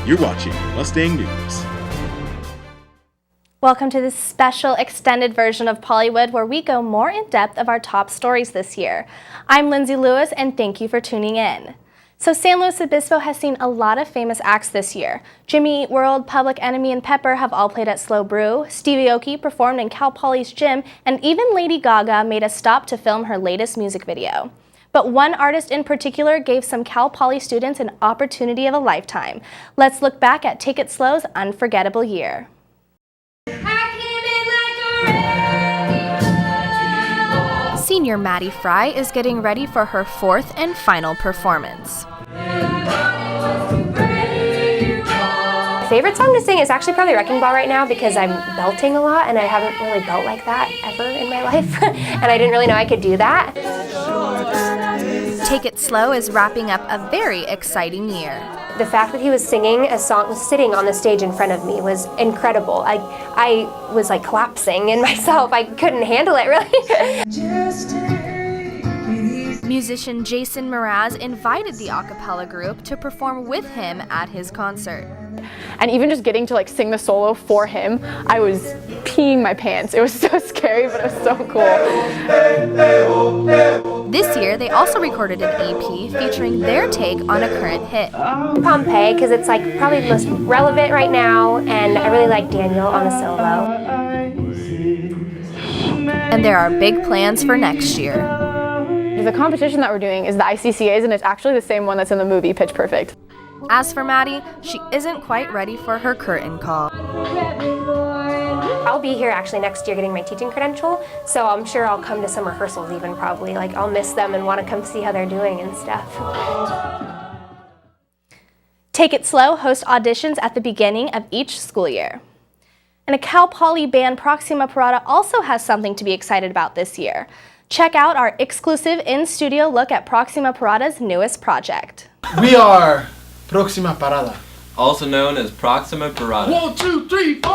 You're watching Mustang News. Welcome to this special extended version of Pollywood, where we go more in depth of our top stories this year. I'm Lindsey Lewis, and thank you for tuning in. So San Luis Obispo has seen a lot of famous acts this year. Jimmy Eat World, Public Enemy, and Pepper have all played at Slow Brew. Stevie Aoki performed in Cal Poly's gym, and even Lady Gaga made a stop to film her latest music video. But one artist in particular gave some Cal Poly students an opportunity of a lifetime. Let's look back at Take It Slow's unforgettable year. Senior Maddie Fry is getting ready for her fourth and final performance. Favorite song to sing is actually probably Wrecking Ball right now because I'm belting a lot and I haven't really belt like that ever in my life and I didn't really know I could do that. Take It Slow is wrapping up a very exciting year. The fact that he was singing a song, sitting on the stage in front of me, was incredible. I was like collapsing in myself. I couldn't handle it really. Musician Jason Mraz invited the a cappella group to perform with him at his concert. And even just getting to sing the solo for him, I was peeing my pants. It was so scary, but it was so cool. This year, they also recorded an EP featuring their take on a current hit. Pompeii, because it's probably the most relevant right now, and I really like Daniel on the solo. And there are big plans for next year. The competition that we're doing is the ICCAs, and it's actually the same one that's in the movie Pitch Perfect. As for Maddie, she isn't quite ready for her curtain call. I'll be here actually next year getting my teaching credential, so I'm sure I'll come to some rehearsals even probably. I'll miss them and want to come see how they're doing and stuff. Take It Slow hosts auditions at the beginning of each school year. And a Cal Poly band, Proxima Parada, also has something to be excited about this year. Check out our exclusive in-studio look at Proxima Parada's newest project. We are Proxima Parada, also known as Proxima Parada. 1, 2, 3, 4!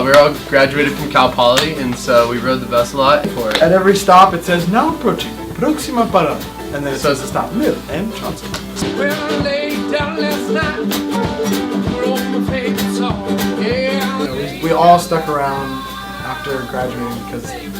We're all graduated from Cal Poly, and so we rode the bus a lot for it. At every stop it says, now approaching Proxima Parada, and then it says to stop, Mill and Johnson. Well, I laid down last night, put on my favorite song, yeah. We all stuck around after graduating because we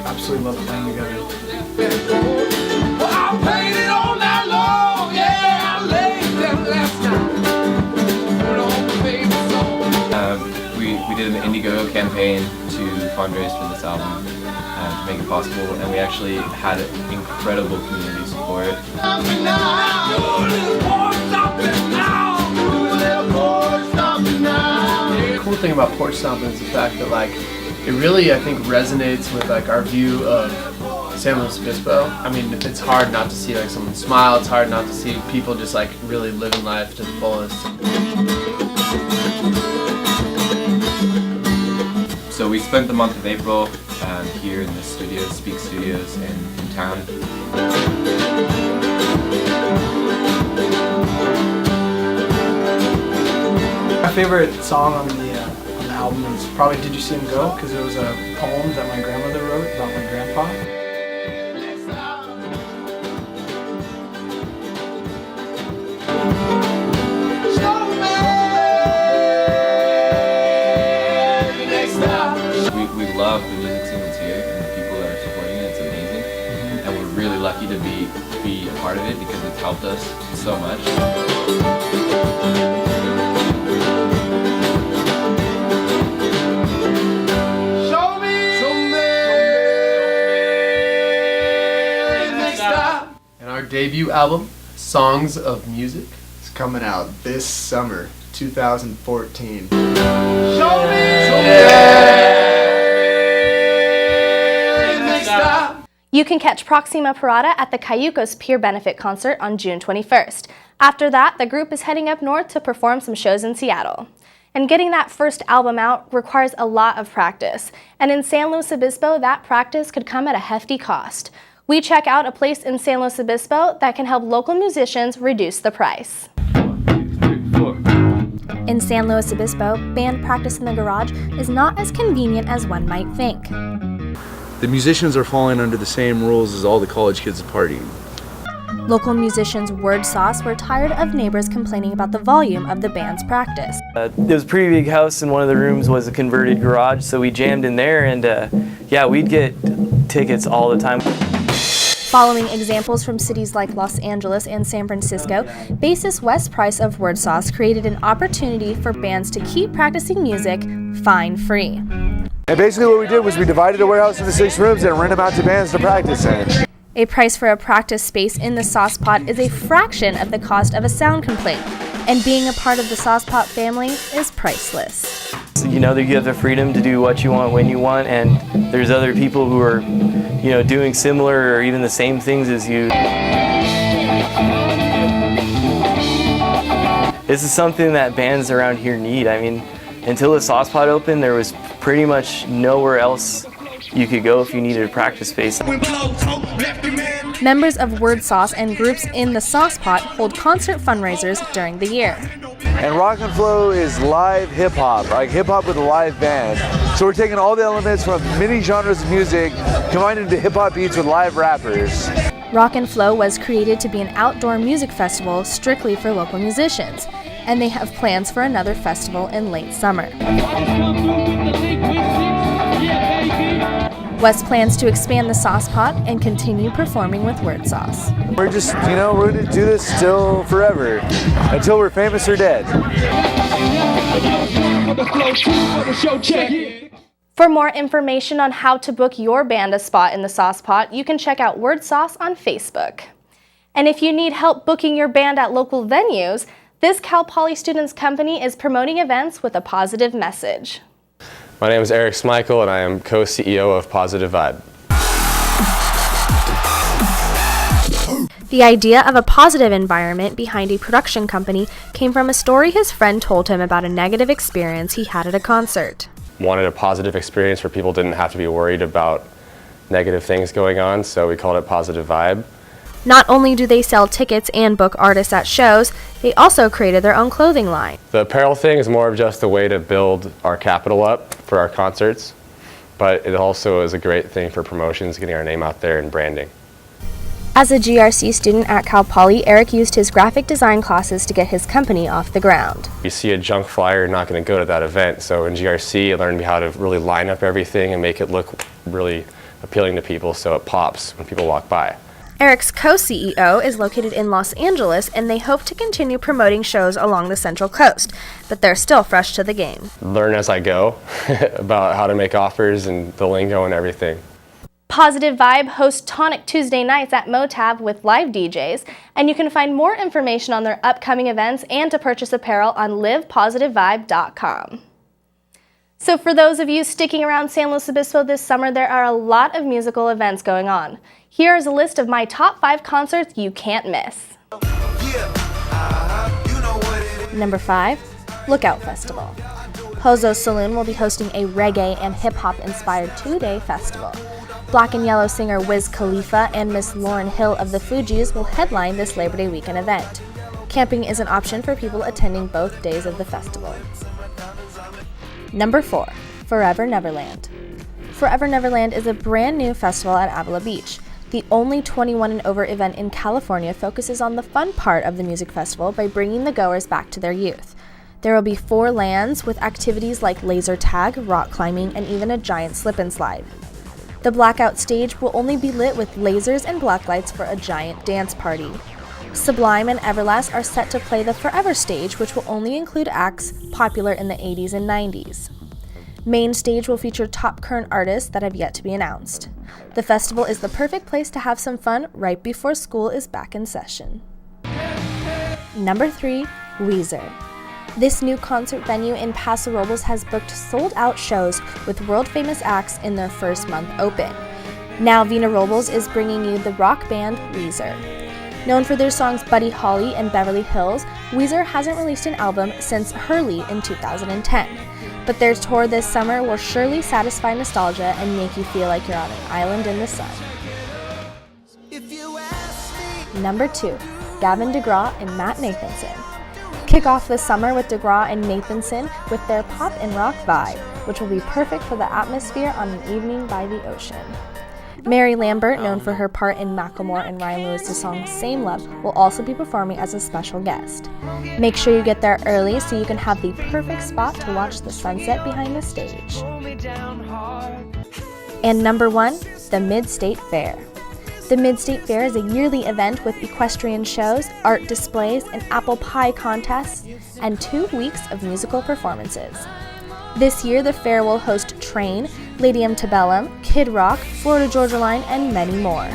absolutely love playing together. Well, I played it all night long, yeah, I laid down last night, put on my favorite song. We did an Indiegogo campaign to fundraise for this album to make it possible, and we actually had incredible community support. The cool thing about Porch Stomping is the fact that it really, I think, resonates with our view of San Luis Obispo. I mean, it's hard not to see someone smile. It's hard not to see people just really living life to the fullest. So we spent the month of April here in the studios, Speak Studios in town. My favorite song on the album is probably Did You See Him Go? Because it was a poem that my grandmother wrote about my grandpa. We love the music scene that's here and the people that are supporting it. It's amazing. And we're really lucky to be a part of it because it's helped us so much. And our debut album, Songs of Music, is coming out this summer, 2014. You can catch Proxima Parada at the Cayucos Peer Benefit Concert on June 21st. After that, the group is heading up north to perform some shows in Seattle. And getting that first album out requires a lot of practice. And in San Luis Obispo, that practice could come at a hefty cost. We check out a place in San Luis Obispo that can help local musicians reduce the price. 1, 2, 3, 4. In San Luis Obispo, band practice in the garage is not as convenient as one might think. The musicians are falling under the same rules as all the college kids partying. Local musicians Word Sauce were tired of neighbors complaining about the volume of the band's practice. It was a pretty big house, and one of the rooms was a converted garage, so we jammed in there, and yeah, we'd get tickets all the time. Following examples from cities like Los Angeles and San Francisco, bassist Wes Price of Word Sauce created an opportunity for bands to keep practicing music fine-free. And basically what we did was we divided the warehouse into 6 rooms and rent them out to bands to practice in. A price for a practice space in the Sauce Pot is a fraction of the cost of a sound complaint, and being a part of the Sauce Pot family is priceless. You know, you have the freedom to do what you want when you want, and there's other people who are, you know, doing similar or even the same things as you. This is something that bands around here need. I mean, until the Sauce Pot opened, there was pretty much nowhere else you could go if you needed a practice space. Members of Word Sauce and groups in the Sauce Pot hold concert fundraisers during the year. And Rock and Flow is live hip-hop, like hip-hop with a live band. So we're taking all the elements from many genres of music, combined into hip-hop beats with live rappers. Rock and Flow was created to be an outdoor music festival strictly for local musicians, and they have plans for another festival in late summer. Wes plans to expand the Sauce Pot and continue performing with Word Sauce. We're just, you know, we're going to do this till forever, until we're famous or dead. For more information on how to book your band a spot in the Sauce Pot, you can check out Word Sauce on Facebook. And if you need help booking your band at local venues, this Cal Poly Students Company is promoting events with a positive message. My name is Eric Schmeichel, and I am co-CEO of Positive Vibe. The idea of a positive environment behind a production company came from a story his friend told him about a negative experience he had at a concert. Wanted a positive experience where people didn't have to be worried about negative things going on, so we called it Positive Vibe. Not only do they sell tickets and book artists at shows, they also created their own clothing line. The apparel thing is more of just a way to build our capital up for our concerts, but it also is a great thing for promotions, getting our name out there and branding. As a GRC student at Cal Poly, Eric used his graphic design classes to get his company off the ground. You see a junk flyer, you're not going to go to that event, so in GRC I learned how to really line up everything and make it look really appealing to people so it pops when people walk by. Eric's co-CEO is located in Los Angeles, and they hope to continue promoting shows along the Central Coast, but they're still fresh to the game. Learn as I go about how to make offers and the lingo and everything. Positive Vibe hosts Tonic Tuesday nights at Motab with live DJs, and you can find more information on their upcoming events and to purchase apparel on livepositivevibe.com. So for those of you sticking around San Luis Obispo this summer, there are a lot of musical events going on. Here is a list of my top 5 concerts you can't miss. Number 5, Lookout Festival. Pozo Saloon will be hosting a reggae and hip-hop inspired 2-day festival. Black and Yellow singer Wiz Khalifa and Miss Lauryn Hill of the Fugees will headline this Labor Day weekend event. Camping is an option for people attending both days of the festival. Number 4, Forever Neverland. Forever Neverland is a brand new festival at Avila Beach. The only 21 and over event in California focuses on the fun part of the music festival by bringing the goers back to their youth. There will be 4 lands with activities like laser tag, rock climbing, and even a giant slip and slide. The blackout stage will only be lit with lasers and blacklights for a giant dance party. Sublime and Everlast are set to play the Forever stage, which will only include acts popular in the 80s and 90s. Main stage will feature top current artists that have yet to be announced. The festival is the perfect place to have some fun right before school is back in session. Number 3, Weezer. This new concert venue in Paso Robles has booked sold-out shows with world-famous acts in their first month open. Now Vina Robles is bringing you the rock band Weezer. Known for their songs Buddy Holly and Beverly Hills, Weezer hasn't released an album since Hurley in 2010. But their tour this summer will surely satisfy nostalgia and make you feel like you're on an island in the sun. Number 2, Gavin DeGraw and Matt Nathanson. Kick off the summer with DeGraw and Nathanson with their pop and rock vibe, which will be perfect for the atmosphere on an evening by the ocean. Mary Lambert, known for her part in Macklemore and Ryan Lewis's song Same Love, will also be performing as a special guest. Make sure you get there early so you can have the perfect spot to watch the sunset behind the stage. And number 1, the Mid-State Fair. The Mid-State Fair is a yearly event with equestrian shows, art displays, an apple pie contest, and 2 weeks of musical performances. This year, the fair will host Train, Lady Antebellum, Kid Rock, Florida Georgia Line, and many more.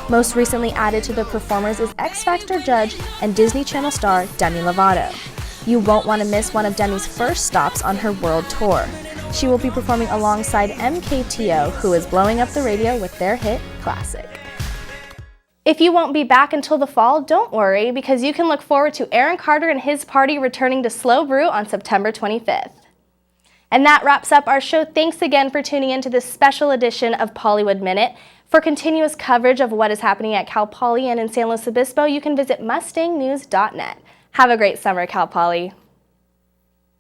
Most recently added to the performers is X Factor judge and Disney Channel star Demi Lovato. You won't want to miss one of Demi's first stops on her world tour. She will be performing alongside MKTO, who is blowing up the radio with their hit, Classic. If you won't be back until the fall, don't worry, because you can look forward to Aaron Carter and his party returning to Slow Brew on September 25th. And that wraps up our show. Thanks again for tuning in to this special edition of Pollywood Minute. For continuous coverage of what is happening at Cal Poly and in San Luis Obispo, you can visit mustangnews.net. Have a great summer, Cal Poly.